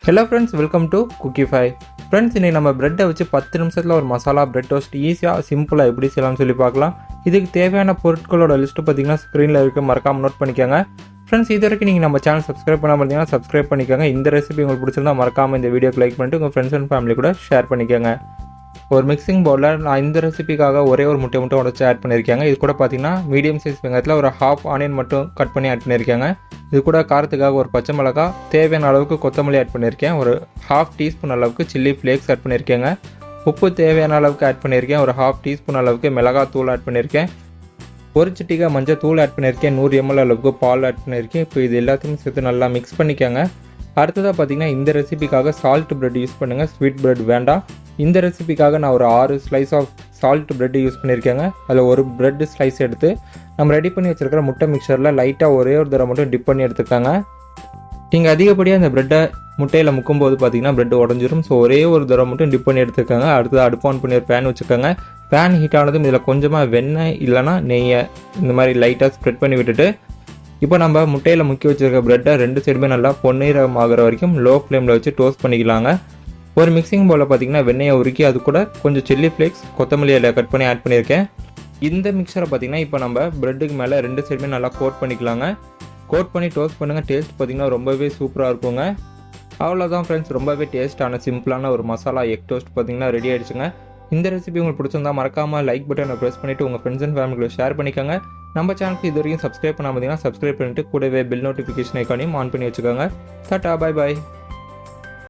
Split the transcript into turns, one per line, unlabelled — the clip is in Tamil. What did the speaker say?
Hello friends, welcome to Cookify. Friends, இன்னைக்கு நம்ம பிரெட்டை வச்சு 10 நிமிஷத்துல ஒரு மசாலா பிரெட் டோஸ்ட் ஈஸியா சிம்பிளா எப்படி செய்யலாம்னு சொல்லி பார்க்கலாம். இதுக்கு தேவையான பொருட்களோட லிஸ்ட் பாத்தீங்கன்னா ஸ்கிரீன்ல இருக்கு, மறக்காம நோட் பண்ணிக்கோங்க. Friends, இதுவரைக்கும் நீங்க நம்ம சேனல் சப்ஸ்கிரைப் பண்ணாம இருந்தீங்கன்னா சப்ஸ்கிரைப் பண்ணிக்கோங்க. இந்த ரெசிபி உங்களுக்கு பிடிச்சிருந்தா மறக்காம இந்த வீடியோக்கு லைக் பண்ணிட்டு உங்க ஃப்ரெண்ட்ஸ் அண்ட் ஃபேமிலி கூட ஷேர் பண்ணிக்கோங்க. ஒரு மிக்சிங் பவுலில் நான் இந்த ரெசிபிக்காக ஒரே ஒரு முட்டை உடச்சி ஆட் பண்ணியிருக்கேங்க. இது கூட பார்த்தீங்கன்னா மீடியம் சைஸ் வெங்காயத்தில் ஒரு ஹாஃப் ஆனியன் மட்டும் கட் பண்ணி ஆட் பண்ணியிருக்கேங்க. இது கூட காரத்துக்காக ஒரு பச்சை மிளகாய், தேவையான அளவுக்கு கொத்தமல்லி ஆட் பண்ணியிருக்கேன். ஒரு ஹாஃப் டீஸ்பூன் அளவுக்கு சில்லி ஃப்ளேக்ஸ் ஆட் பண்ணியிருக்கேங்க. உப்பு தேவையான அளவுக்கு ஆட் பண்ணியிருக்கேன். ஒரு ஹாஃப் டீஸ்பூன் அளவுக்கு மிளகாய் தூள் ஆட் பண்ணியிருக்கேன். ஒரு சிட்டிகை மஞ்சள் தூள் ஆட் பண்ணியிருக்கேன். 100 ml அளவுக்கு பால் ஆட் பண்ணியிருக்கேன். இப்போ இது எல்லாத்தையும் சேர்த்து நல்லா மிக்ஸ் பண்ணிக்கோங்க. அடுத்ததாக பார்த்தீங்கன்னா இந்த ரெசிபிக்காக சால்ட் பிரெட் யூஸ் பண்ணுங்கள், ஸ்வீட் பிரெட் வேண்டாம். இந்த ரெசிபிக்காக நான் ஒரு 6 slice of salt bread use பண்ணியிருக்கேங்க. அதில் ஒரு பிரெட் ஸ்லைஸ் எடுத்து நம்ம ரெடி பண்ணி வச்சுருக்கிற முட்டை மிக்சரில் லைட்டாக ஒரே ஒரு தடவை மட்டும் டிப் பண்ணி எடுத்துக்காங்க. நீங்கள் அதிகப்படியாக இந்த பிரெட்டை முட்டையில் முக்கும்போது பார்த்தீங்கன்னா பிரெட் உடஞ்சிரும். ஸோ ஒரே ஒரு தடவை மட்டும் டிப் பண்ணி எடுத்துக்காங்க. அடுத்தது அடுப்பு ஆன் பண்ணி ஒரு பேன் வச்சுக்கோங்க. பேன் ஹீட் ஆனதும் இதில் கொஞ்சமாக வெண்ணெய் இல்லைனா நெய்யை இந்த மாதிரி லைட்டாக ஸ்ப்ரெட் பண்ணி விட்டுட்டு இப்போ நம்ம முட்டையில் முக்கி வச்சுருக்க பிரெட்டை 2 சைடுமே நல்லா பொன்னிறம் ஆகிற வரைக்கும் லோ ஃப்ளேமில் வச்சு டோஸ்ட் பண்ணிக்கலாங்க. ஒரு மிக்சிங் பவுலில் பார்த்தீங்கன்னா வெண்ணெயை உருக்கி அது கூட கொஞ்சம் சில்லி ஃப்ளேக்ஸ், கொத்தமல்லி இலை கட் பண்ணி ஆட் பண்ணியிருக்கேன். இந்த மிக்சரை பார்த்தீங்கன்னா இப்போ நம்ம பிரெட்டுக்கு மேலே 2 சைடுமே நல்லா கோட் பண்ணிக்கலாங்க. கோட் பண்ணி டோஸ்ட் பண்ணுங்கள். டேஸ்ட் பார்த்தீங்கன்னா ரொம்பவே சூப்பராக இருக்குங்க. அவ்வளோதான் ஃப்ரெண்ட்ஸ், ரொம்பவே டேஸ்ட்டான சிம்பிளான ஒரு மசாலா எக் டோஸ்ட் பார்த்தீங்கன்னா ரெடி ஆகிடுச்சுங்க. இந்த ரெசிபி உங்களுக்கு பிடிச்சிருந்தா மறக்காமல் லைக் பட்டனை ப்ரெஸ் பண்ணிவிட்டு உங்கள் ஃப்ரெண்ட்ஸ் அண்ட் ஃபேமிலிகளை ஷேர் பண்ணிக்கோங்க. நம்ம சேனலுக்கு இது வரைக்கும் சப்ஸ்கிரைப் பண்ணாமல் சப்ஸ்கிரைப் பண்ணிட்டு கூடவே பெல் நோட்டிஃபிகேஷன் ஐக்கானையும் ஆன் பண்ணி வச்சுக்கோங்க. Tata, bye bye.